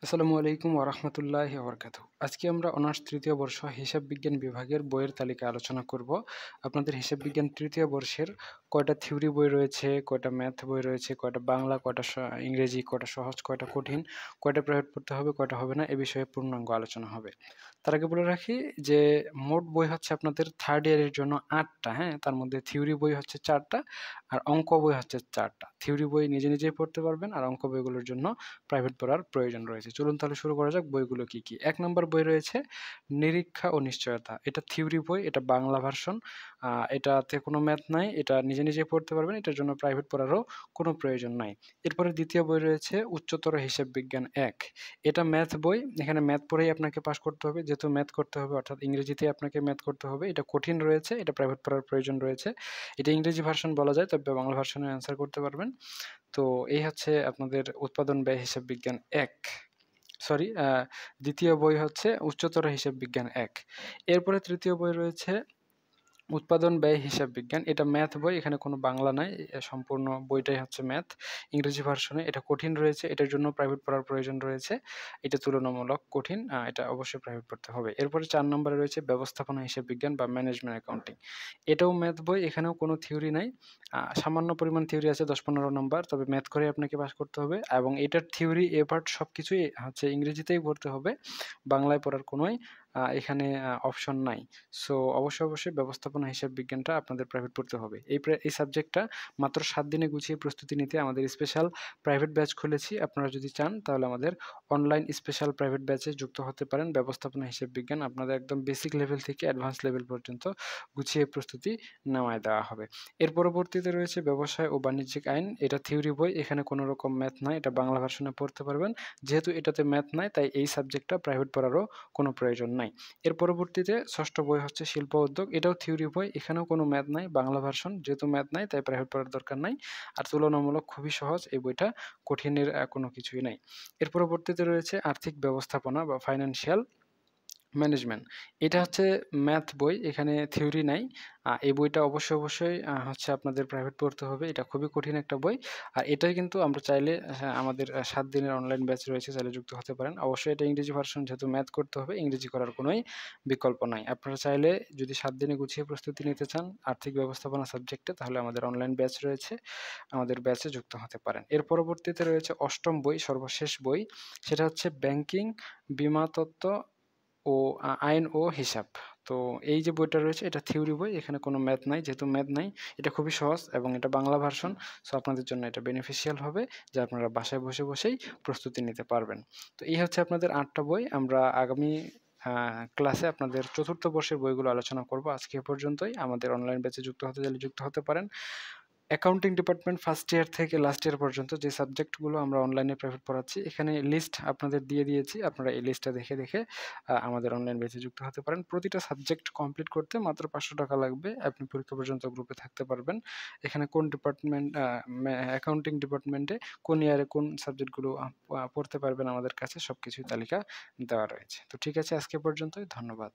আসসালামু আলাইকুম ওয়া রাহমাতুল্লাহি ওয়া বারাকাতুহু। আজকে আমরা অনার্স তৃতীয় বর্ষ হিসাব বিজ্ঞান বিভাগের বইয়ের তালিকা আলোচনা করব। আপনাদের হিসাব বিজ্ঞান তৃতীয় বর্ষের কয়টা থিওরি বই রয়েছে, কয়টা ম্যাথ বই রয়েছে, কয়টা বাংলা, কয়টা ইংরেজি, কয়টা সহজ, কয়টা কঠিন, কয়টা প্রাইভেট পড়তে হবে, কয়টা হবে না, এ বিষয়ে পূর্ণাঙ্গ আলোচনা হবে। তার আগে বলে রাখি যে মোট বই হচ্ছে আপনাদের থার্ড ইয়ারের জন্য ৮টা, হ্যাঁ? তার মধ্যে থিওরি বই হচ্ছে ৪টা আর অঙ্ক বই হচ্ছে ৪টা। থিওরি বই নিজে নিজেই পড়তে পারবেন আর অঙ্ক বইগুলোর জন্য প্রাইভেট পড়ার প্রয়োজন রয়েছে। চলুন তাহলে শুরু করা যাক বইগুলো কি, কি। ১ নম্বর বই রয়েছে নিরীক্ষা ও নিশ্চয়তা। এটা থিওরি বই, এটা বাংলা ভার্সন। এটাতে কোনো ম্যাথ নাই, এটা নিজে নিজেই পড়তে পারবেন, এটার জন্য প্রাইভেট পড়ারও কোনো প্রয়োজন নাই। এরপরে দ্বিতীয় বই রয়েছে উচ্চতর হিসাব বিজ্ঞান ১। এটা ম্যাথ বই, এখানে ম্যাথ পড়েই আপনাকে পাস করতে হবে, যেহেতু ম্যাথ করতে হবে অর্থাৎ ইংরেজিতে আপনাকে ম্যাথ করতে হবে। এটা কঠিন রয়েছে, এটা প্রাইভেট পড়ার প্রয়োজন রয়েছে। এটা ইংরেজি ভার্সন বলা যায়, তবে বাংলা ভার্সনে অ্যান্সার করতে পারবেন। তো এই হচ্ছে আপনাদের উৎপাদন ব্যয় হিসাব বিজ্ঞান ১। সরি, দ্বিতীয় বই হচ্ছে উচ্চতর হিসাব বিজ্ঞান ১। এরপরে তৃতীয় বই রয়েছে উৎপাদন ব্যয় হিসাব বিজ্ঞান। এটা ম্যাথ বই, এখানে কোনো বাংলা নাই। সম্পূর্ণ বইটাই হচ্ছে ম্যাথ। ইংরেজি ভার্সনে। এটা কঠিন রয়েছে, এটার জন্য প্রাইভেট পড়ার প্রয়োজন রয়েছে। এটা তুলনামূলক কঠিন, এটা অবশ্যই প্রাইভেট পড়তে হবে। এরপরে ৪ নম্বরে রয়েছে ব্যবস্থাপনা হিসাব বিজ্ঞান বা ম্যানেজমেন্ট অ্যাকাউন্টিং। এটাও ম্যাথ বই, এখানেও কোনো থিওরি নাই। সামান্য পরিমাণ থিওরি আছে ১০-১৫ নম্বর, তবে ম্যাথ করেই আপনাকে পাস করতে হবে এবং এটার থিওরি এ পার্ট সবকিছুই হচ্ছে ইংরেজিতেই পড়তে হবে। বাংলায় পড়ার কোনোই এখানে অপশন নাই। সো অবশ্যই ব্যবস্থাপনা হিসাব বিজ্ঞানটা আপনাদের প্রাইভেট পড়তে হবে। এই সাবজেক্টটা মাত্র ৭ দিনে গুছিয়ে প্রস্তুতি নিতে আমাদের স্পেশাল প্রাইভেট ব্যাচ খুলেছি। আপনারা যদি চান তাহলে আমাদের অনলাইন স্পেশাল প্রাইভেট ব্যাচে যুক্ত হতে পারেন। ব্যবস্থাপনা হিসাব বিজ্ঞান আপনাদের একদম বেসিক লেভেল থেকে অ্যাডভান্স লেভেল পর্যন্ত গুছিয়ে প্রস্তুতি নেওয়ায় দেওয়া হবে। এর পরবর্তীতে রয়েছে ব্যবসায় ও বাণিজ্যিক আইন। এটা থিওরি বই, এখানে কোনো রকম ম্যাথ নাই, এটা বাংলা ভার্সনে পড়তে পারবেন। যেহেতু এটাতে ম্যাথ নাই তাই এই সাবজেক্টটা প্রাইভেট পড়ারও কোনো প্রয়োজন নাই। এর পরবর্তীতে ষষ্ঠ বই হচ্ছে শিল্প উদ্যোগ। এটাও থিওরি বই, এখানেও কোনো ম্যাথ নাই, বাংলা ভার্সন। যেহেতু ম্যাথ নাই তাই প্রাইভেট পড়ার দরকার নাই। আর তুলনামূলক খুবই সহজ এই বইটা, কঠিনের কোনো কিছুই নাই। এর পরবর্তীতে রয়েছে আর্থিক ব্যবস্থাপনা বা ফাইন্যান্সিয়াল ম্যানেজমেন্ট। এটা হচ্ছে ম্যাথ বই, এখানে থিওরি নাই। এই বইটা অবশ্যই হচ্ছে আপনাদের প্রাইভেট পড়তে হবে। এটা খুবই কঠিন একটা বই। আর এটাই কিন্তু আমরা চাইলে আমাদের ৭ দিনের অনলাইন ব্যাচ রয়েছে, চাইলে যুক্ত হতে পারেন। অবশ্যই এটা ইংরেজি ভার্সন, যেহেতু ম্যাথ করতে হবে, ইংরেজি করার কোনোই বিকল্প নাই। আপনারা চাইলে যদি ৭ দিনে গুছিয়ে প্রস্তুতি নিতে চান আর্থিক ব্যবস্থাপনা সাবজেক্টে, তাহলে আমাদের অনলাইন ব্যাচ রয়েছে, আমাদের ব্যাচে যুক্ত হতে পারেন। এর পরবর্তীতে রয়েছে অষ্টম বই, সর্বশেষ বই। সেটা হচ্ছে ব্যাংকিং, বীমা তত্ত্ব ও আইন ও হিসাব। তো এই যে বইটা রয়েছে এটা থিওরি বই, এখানে কোনো ম্যাথ নাই। যেহেতু ম্যাথ নাই, এটা খুবই সহজ এবং এটা বাংলা ভার্সন। সো আপনাদের জন্য এটা বেনিফিশিয়াল হবে যে আপনারা বাসায় বসেই প্রস্তুতি নিতে পারবেন। তো এই হচ্ছে আপনাদের ৮টা বই। আমরা আগামী ক্লাসে আপনাদের চতুর্থ বর্ষের বইগুলো আলোচনা করব। আজকে এ পর্যন্তই। আমাদের অনলাইন ব্যাচে যুক্ত হতে চাইলে যুক্ত হতে পারেন। অ্যাকাউন্টিং ডিপার্টমেন্ট ফার্স্ট ইয়ার থেকে লাস্ট ইয়ার পর্যন্ত যে সাবজেক্টগুলো আমরা অনলাইনে প্রাইভেট পড়াচ্ছি, এখানে লিস্ট আপনাদের দিয়ে দিয়েছি। আপনারা এই লিস্টটা দেখে আমাদের অনলাইন ব্যাচে যুক্ত হতে পারেন। প্রতিটা সাবজেক্ট কমপ্লিট করতে মাত্র ৳৫০০ লাগবে। আপনি পরীক্ষা পর্যন্ত গ্রুপে থাকতে পারবেন। এখানে কোন ডিপার্টমেন্ট, অ্যাকাউন্টিং ডিপার্টমেন্টে কোন ইয়ারে কোন সাবজেক্টগুলো পড়তে পারবেন আমাদের কাছে সবকিছুই তালিকা দেওয়া রয়েছে। তো ঠিক আছে, আজকে পর্যন্তই। ধন্যবাদ।